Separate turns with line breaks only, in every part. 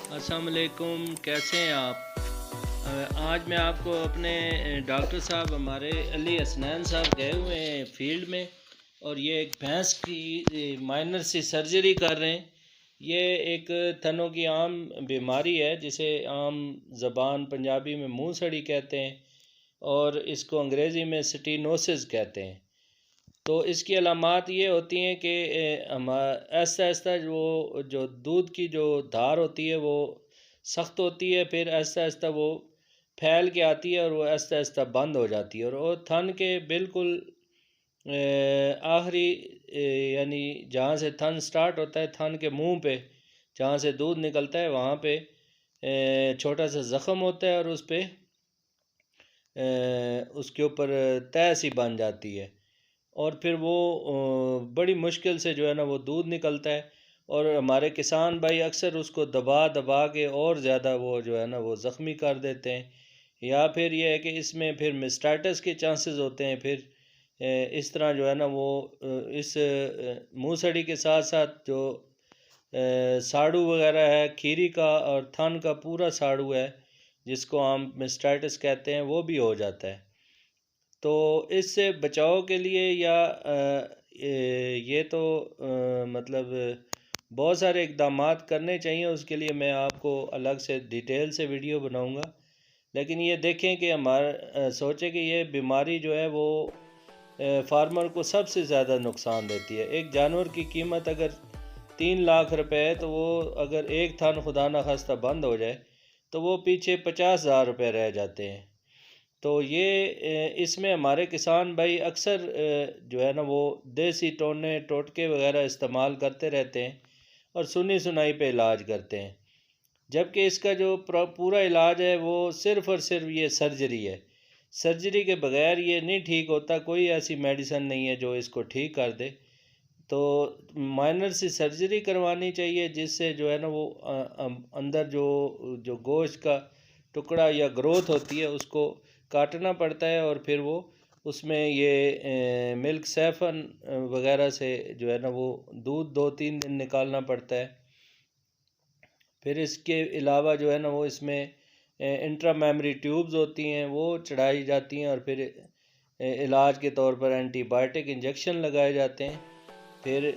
अस्सलाम वालेकुम, कैसे हैं आप? आज मैं आपको अपने डॉक्टर साहब हमारे अली हसनैन साहब गए हुए हैं फील्ड में और ये एक भैंस की माइनर सी सर्जरी कर रहे हैं। ये एक थनों की आम बीमारी है जिसे आम ज़बान पंजाबी में मुंह सड़ी कहते हैं और इसको अंग्रेज़ी में स्टीनोसिस कहते हैं। तो इसकी अलामात ये होती हैं कि हम आहिस्ता आहिस्ता जो दूध की जो धार होती है वो सख्त होती है, फिर आहिस्ता आहिस्ता वो फैल के आती है और वो आहिस्ता आहिस्ता बंद हो जाती है और वो थन के बिल्कुल आखिरी यानी जहाँ से थन स्टार्ट होता है, थन के मुंह पे जहाँ से दूध निकलता है वहाँ पे छोटा सा ज़ख़म होता है और उस पे उसके ऊपर तह सी बन जाती है और फिर वो बड़ी मुश्किल से जो है ना वो दूध निकलता है और हमारे किसान भाई अक्सर उसको दबा दबा के और ज़्यादा वो जो है ना वो ज़ख्मी कर देते हैं, या फिर ये है कि इसमें फिर मिस्टाइटिस के चांसेस होते हैं। फिर इस तरह जो है ना वो इस मूसड़ी के साथ साथ जो साड़ू वगैरह है, खीरी का और थन का पूरा साड़ू है जिसको हम मिस्टाइटिस कहते हैं, वो भी हो जाता है। तो इससे बचाव के लिए या ये तो मतलब बहुत सारे इक़दामात करने चाहिए। उसके लिए मैं आपको अलग से डिटेल से वीडियो बनाऊंगा, लेकिन ये देखें कि हमारा सोचें कि ये बीमारी जो है वो फार्मर को सबसे ज़्यादा नुकसान देती है। एक जानवर की कीमत अगर 3 लाख रुपए है तो वो अगर एक थन खुदा न खास्ता बंद हो जाए तो वो पीछे 50,000 रुपये रह जाते हैं। तो ये इसमें हमारे किसान भाई अक्सर जो है ना वो देसी टोने टोटके वगैरह इस्तेमाल करते रहते हैं और सुनी सुनाई पे इलाज करते हैं, जबकि इसका जो पूरा इलाज है वो सिर्फ़ और सिर्फ ये सर्जरी है। सर्जरी के बगैर ये नहीं ठीक होता, कोई ऐसी मेडिसिन नहीं है जो इसको ठीक कर दे। तो माइनर सी सर्जरी करवानी चाहिए जिससे जो है ना वो अंदर जो जो गोश्त का टुकड़ा या ग्रोथ होती है उसको काटना पड़ता है और फिर वो उसमें ये मिल्क सैफन वगैरह से जो है ना वो दूध 2-3 दिन निकालना पड़ता है। फिर इसके अलावा जो है ना वो इसमें इंट्रा मेमरी ट्यूब्स होती हैं, वो चढ़ाई जाती हैं और फिर इलाज के तौर पर एंटीबायोटिक इंजेक्शन लगाए जाते हैं। फिर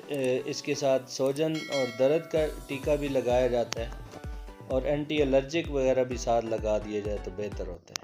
इसके साथ सोजन और दर्द का टीका भी लगाया जाता है और एंटी एलर्जिक वगैरह भी साथ लगा दिया जाए तो बेहतर होता है।